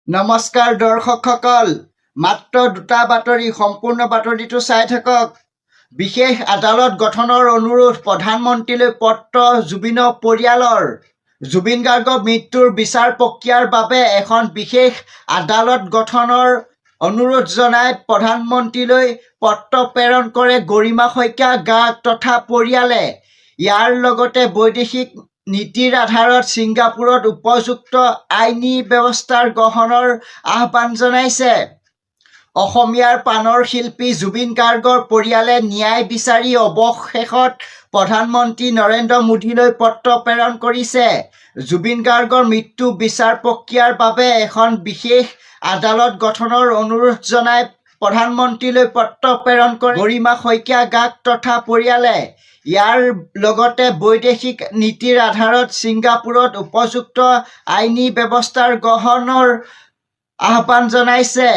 নমস্কাৰ দৰ্শকসকল, মাত্ৰ দুটা বাতৰি, সম্পূৰ্ণ বাতৰিটো চাই থাকক। বিশেষ আদালত গঠনৰ অনুৰোধ, প্ৰধানমন্ত্ৰীলৈ পত্ৰ জুবিনৰ পৰিয়ালৰ। জুবিন গাৰ্গৰ মৃত্যুৰ বিচাৰ প্ৰক্ৰিয়াৰ বাবে এখন বিশেষ আদালত গঠনৰ অনুৰোধ জনাই প্ৰধানমন্ত্ৰীলৈ পত্ৰ প্ৰেৰণ কৰে গৰিমা শইকীয়া গাৰ্গ তথা পৰিয়ালে। ইয়াৰ লগতে বৈদেশিক নীতিৰ আধাৰত ছিংগাপুৰত উপযুক্ত আইনী ব্যৱস্থাৰ গ্ৰহণৰ আহ্বান জনাইছে। অসমীয়াৰ প্ৰাণৰ শিল্পী জুবিন গাৰ্গৰ পৰিয়ালে ন্যায় বিচাৰি অৱশেষত প্ৰধানমন্ত্ৰী নৰেন্দ্ৰ মোদীলৈ পত্ৰ প্ৰেৰণ কৰিছে। জুবিন গাৰ্গৰ মৃত্যু বিচাৰ প্ৰক্ৰিয়াৰ বাবে এখন বিশেষ আদালত গঠনৰ অনুৰোধ জনাই প্ৰধানমন্ত্ৰীলৈ পত্ৰ প্ৰেৰণ কৰে গৰিমা শইকীয়া গাৰ্গ তথা পৰিয়ালে। ইয়াৰ লগতে বৈদেশিক নীতিৰ আধাৰত ছিংগাপুৰত উপযুক্ত আইনী ব্যৱস্থাৰ গ্ৰহণৰ আহ্বান জনাইছে।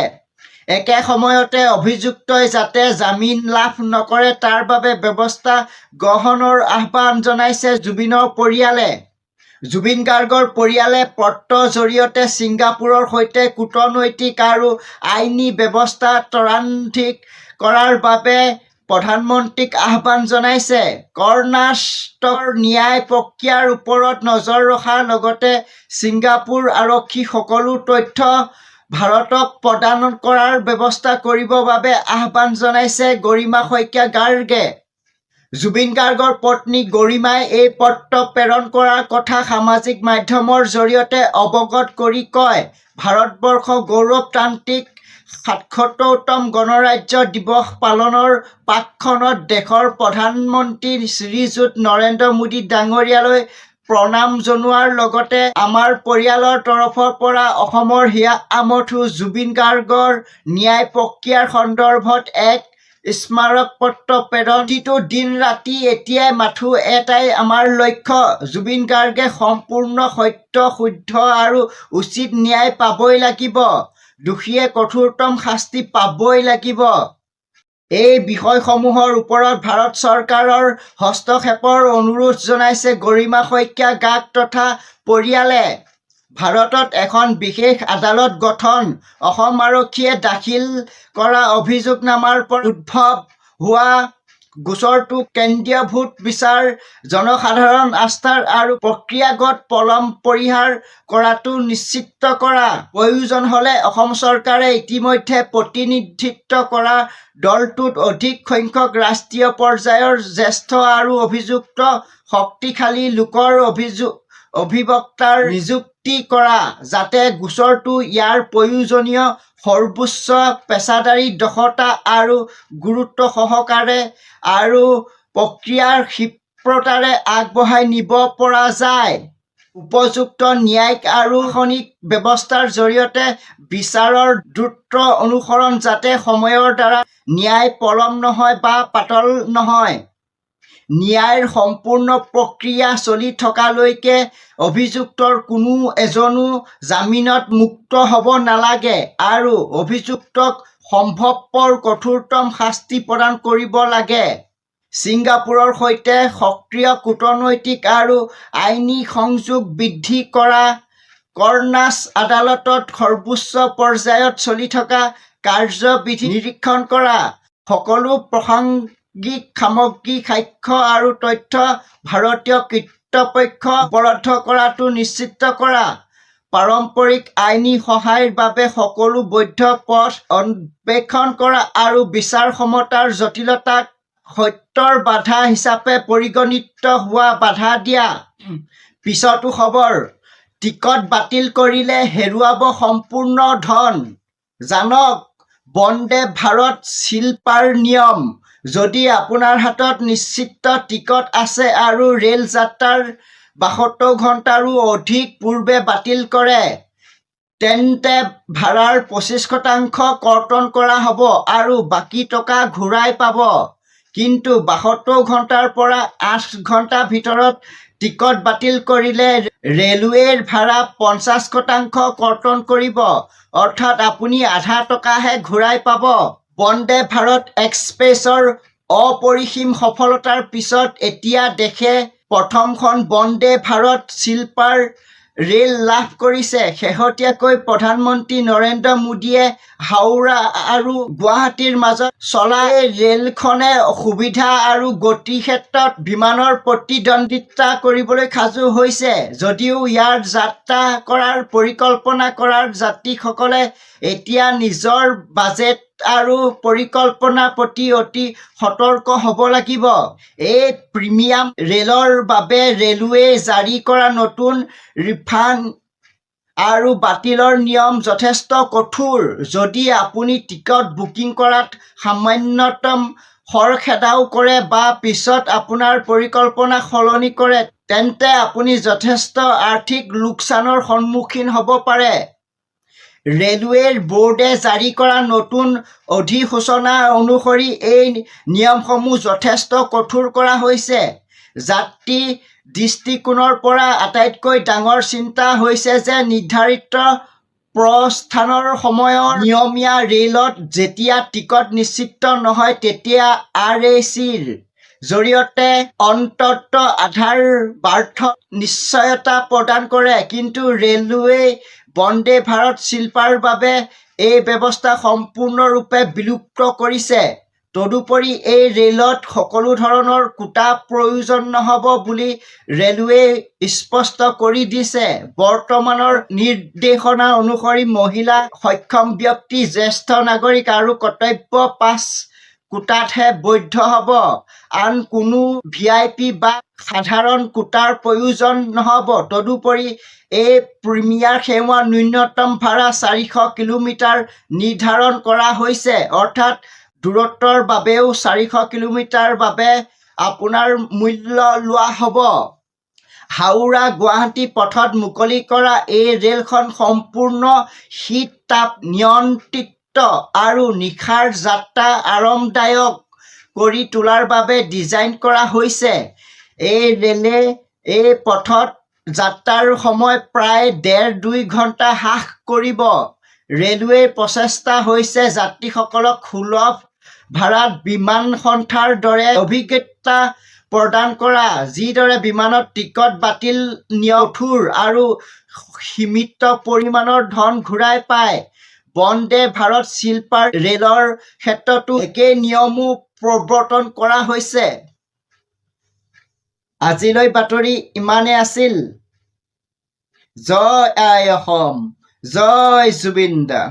একে সময়তে অভিযুক্তই যাতে জামিন লাভ নকৰে তাৰ বাবে ব্যৱস্থা গ্ৰহণৰ আহ্বান জনাইছে জুবিনৰ পৰিয়ালে। জুবিন গাৰ্গৰ পৰিয়ালে পত্ৰৰ জৰিয়তে ছিংগাপুৰৰ সৈতে কূটনৈতিক আৰু আইনী ব্যৱস্থা ত্বৰান্বিত কৰাৰ বাবে প্ৰধানমন্ত্ৰীক আহ্বান জনাইছে। কৰ্ণাটকৰ ন্যায় প্ৰক্ৰিয়াৰ ওপৰত নজৰ ৰখাৰ লগতে ছিংগাপুৰ আৰক্ষীক সকলো তথ্য ভাৰতক প্ৰদান কৰাৰ ব্যৱস্থা কৰিবৰ বাবে আহ্বান জনাইছে গৰিমা শইকীয়া গাৰ্গে। জুবিন গাৰ্গৰ পত্নী গৰিমাই এই পত্ৰ প্ৰেৰণ কৰাৰ কথা সামাজিক মাধ্যমৰ জৰিয়তে অৱগত কৰি কয়, ভাৰতবৰ্ষ গৌৰৱতান্ত্ৰিক ৭৭তম গণৰাজ্য দিৱস পালনৰ প্ৰাকক্ষণত দেশৰ প্ৰধানমন্ত্ৰী শ্ৰীযুত নৰেন্দ্ৰ মোদী ডাঙৰীয়ালৈ প্ৰণাম জনোৱাৰ লগতে আমাৰ পৰিয়ালৰ তৰফৰ পৰা অসমৰ হিয়া আমঠু জুবিন গাৰ্গৰ ন্যায় প্ৰক্ৰিয়াৰ সন্দৰ্ভত এক স্মাৰক পত্ৰ প্ৰেৰণ। প্ৰতিটো দিন ৰাতি এতিয়াই মাথো এটাই আমাৰ লক্ষ্য, জুবিন গাৰ্গে সম্পূৰ্ণ সত্য, শুদ্ধ আৰু উচিত ন্যায় পাবই লাগিব। দোষীয়ে কঠোৰতম শাস্তি পাবই লাগিব। এই বিষয়সমূহৰ ওপৰত ভাৰত চৰকাৰৰ হস্তক্ষেপৰ অনুৰোধ জনাইছে গৰিমা শইকীয়া গাৰ্গ তথা পৰিয়ালে। ভাৰতত এখন বিশেষ আদালত গঠন, অসম আৰক্ষীয়ে দাখিল কৰা অভিযোগনামাৰ পৰা উদ্ভৱ হোৱা গোচৰটো কেন্দ্ৰীয় ভোট বিচাৰ, জনসাধাৰণ আস্থাৰ আৰু প্ৰক্ৰিয়াগত পলম পৰিহাৰ কৰাটো নিশ্চিত কৰা। প্ৰয়োজন হ'লে অসম চৰকাৰে ইতিমধ্যে প্ৰতিনিধিত্ব কৰা দলটোত অধিক সংখ্যক ৰাষ্ট্ৰীয় পৰ্যায়ৰ জ্যেষ্ঠ আৰু অভিযুক্ত শক্তিশালী লোকৰ অধিবক্তাৰ নিযুক্তি কৰা, যাতে গোচৰটো ইয়াৰ প্ৰয়োজনীয় সৰ্বোচ্চ পেছাদাৰী দক্ষতা আৰু গুৰুত্ব সহকাৰে আৰু প্ৰক্ৰিয়াৰ ক্ষিপ্ৰতাৰে আগবঢ়াই নিব পৰা যায়। উপযুক্ত ন্যায়িক আৰু প্ৰশাসনিক ব্যৱস্থাৰ জৰিয়তে বিচাৰৰ দ্ৰুত অনুসৰণ, যাতে সময়ৰ দ্বাৰা ন্যায় পলম নহয় বা পাতল নহয়। ন্যায়ৰ সম্পূৰ্ণ প্ৰক্ৰিয়া চলি থকালৈকে অভিযুক্তৰ কোনো এজনো জামিনত মুক্ত হ'ব নালাগে আৰু অভিযুক্তক সম্ভৱপৰ কঠোৰতম শাস্তি প্ৰদান কৰিব লাগে। ছিংগাপুৰৰ সৈতে সক্ৰিয় কূটনৈতিক আৰু আইনী সংযোগ বৃদ্ধি কৰা, কৰ্ণাটক আদালতত সৰ্বোচ্চ পৰ্যায়ত চলি থকা কাৰ্যবিধি নিৰীক্ষণ কৰা, সকলো প্ৰাসংগিক সামগ্ৰী, সাক্ষ্য আৰু তথ্য ভাৰতীয় কৰ্তৃপক্ষক উপলব্ধ কৰাটো নিশ্চিত কৰা, পাৰম্পৰিক আইনী সহায়ৰ বাবে সকলো বৈধ পথ অন্বেষণ কৰা আৰু বিচাৰ ক্ষমতাৰ জটিলতাক সত্যৰ বাধা হিচাপে পৰিগণিত হোৱা বাধা দিয়া। পিছতো খবৰ, টিকট বাতিল কৰিলে হেৰুৱাব সম্পূৰ্ণ ধন। জানক বন্দে ভাৰত স্লিপাৰ নিয়ম। যদি আপোনাৰ হাতত নিশ্চিত টিকট আছে আৰু ৰেল যাত্ৰাৰ ৭২ ঘণ্টাৰো অধিক পূৰ্বে বাতিল কৰে, তেন্তে ভাড়াৰ ২৫% কৰ্তন কৰা হ'ব আৰু বাকী টকা ঘূৰাই পাব। কিন্তু ৭২ ঘণ্টাৰ পৰা ৮ ঘণ্টাৰ ভিতৰত টিকট বাতিল কৰিলে ৰেলৱেৰ ভাড়া ৫০% কৰ্তন কৰিব, অৰ্থাৎ আপুনি আধা টকাহে ঘূৰাই পাব। বন্দে ভাৰত এক্সপ্ৰেছৰ অপৰিসীম সফলতাৰ পিছত এতিয়া দেশে প্ৰথমখন বন্দে ভাৰত স্লিপাৰ ৰেল লাভ কৰিছে। শেহতীয়াকৈ প্ৰধানমন্ত্ৰী নৰেন্দ্ৰ মোদীয়ে হাওৰা আৰু গুৱাহাটীৰ মাজত চলা এই ৰেলখনে সুবিধা আৰু গতিৰ ক্ষেত্ৰত বিমানৰ প্ৰতিদ্বন্দ্বিতা কৰিবলৈ সাজু হৈছে। যদিও ইয়াৰ যাত্ৰা কৰাৰ পৰিকল্পনা কৰা যাত্ৰীসকলে এতিয়া নিজৰ বাজেট আৰু পৰিকল্পনাৰ প্ৰতি অতি সতৰ্ক হ'ব লাগিব। এই প্ৰিমিয়াম ৰেলৰ বাবে ৰেলৱে জাৰি কৰা নতুন ৰিফাণ্ড আৰু বাতিলৰ নিয়ম যথেষ্ট কঠোৰ। যদি আপুনি টিকট বুকিং কৰাত সামান্যতম খৰখেদাও কৰে বা পিছত আপোনাৰ পৰিকল্পনা সলনি কৰে, তেন্তে আপুনি যথেষ্ট আৰ্থিক লোকচানৰ সন্মুখীন হ'ব পাৰে। ৰেলৱে বোৰ্ডে জাৰি কৰা নতুন অধিসূচনা অনুসৰি এই নিয়মসমূহ যথেষ্ট কঠোৰ কৰা হৈছে। যাত্ৰী দৃষ্টিকোণৰ পৰা আটাইতকৈ ডাঙৰ চিন্তা হৈছে যে নিৰ্ধাৰিত প্ৰস্থানৰ সময়ত নিয়মীয়া ৰেলত যেতিয়া টিকট নিশ্চিত নহয়, তেতিয়া RACৰ জৰিয়তে অন্ততঃ আধাৰ বাৰ্থৰ নিশ্চয়তা প্ৰদান কৰে। কিন্তু ৰেলৱে বন্দে ভাৰত স্লিপাৰৰ বাবে এই ব্যৱস্থা সম্পূৰ্ণৰূপে বিলুপ্ত কৰিছে। তদুপৰি এই ৰেলত সকলো ধৰণৰ কোটা প্ৰয়োজন নহ'ব বুলি ৰেলৱেই স্পষ্ট কৰি দিছে। বৰ্তমানৰ নিৰ্দেশনা অনুসৰি মহিলা, সক্ষম ব্যক্তি, জ্যেষ্ঠ নাগৰিক আৰু কৰ্তব্য পাছ কোটাতহে বৈধ হ'ব। আন কোনো VIP বা সাধাৰণ কোটাৰ প্ৰয়োজন নহ'ব। তদুপৰি এই প্ৰিমিয়াৰ সেৱাৰ ন্যূনতম ভাড়া 400 কিলোমিটাৰ নিৰ্ধাৰণ কৰা হৈছে। অৰ্থাৎ দূৰত্বৰ বাবেও 400 কিলোমিটাৰৰ বাবে আপোনাৰ মূল্য লোৱা হ'ব। হাওৰা গুৱাহাটী পথত মুকলি কৰা এই ৰেলখন সম্পূৰ্ণ শীত-তাপ নিয়ন্ত্ৰিত আৰু নিশাৰ যাত্ৰা আৰামদায়ক কৰি তোলাৰ বাবে ডিজাইন কৰা হৈছে। এই ৰেলে এই পথত যাত্ৰাৰ সময় প্ৰায় 1.5-2 ঘণ্টা হ্ৰাস কৰিব। ৰেলৱেৰ প্ৰচেষ্টা হৈছে যাত্ৰীসকলক সুলভ ভাড়াত বিমান সন্থাৰ দৰে অভিজ্ঞতা প্ৰদান কৰা, যিদৰে বিমানত টিকট বাতিল নিয়ম কঠোৰ আৰু সীমিত পৰিমাণৰ ধন ঘূৰাই পায়। বন্দে ভাৰত স্লিপাৰ ৰেলৰ ক্ষেত্ৰতো একেই নিয়মো প্ৰৱৰ্তন কৰা হৈছে। আজিলৈ বাতৰি ইমানেই আছিল। জয় আই অসম, জয় জুবিন দা।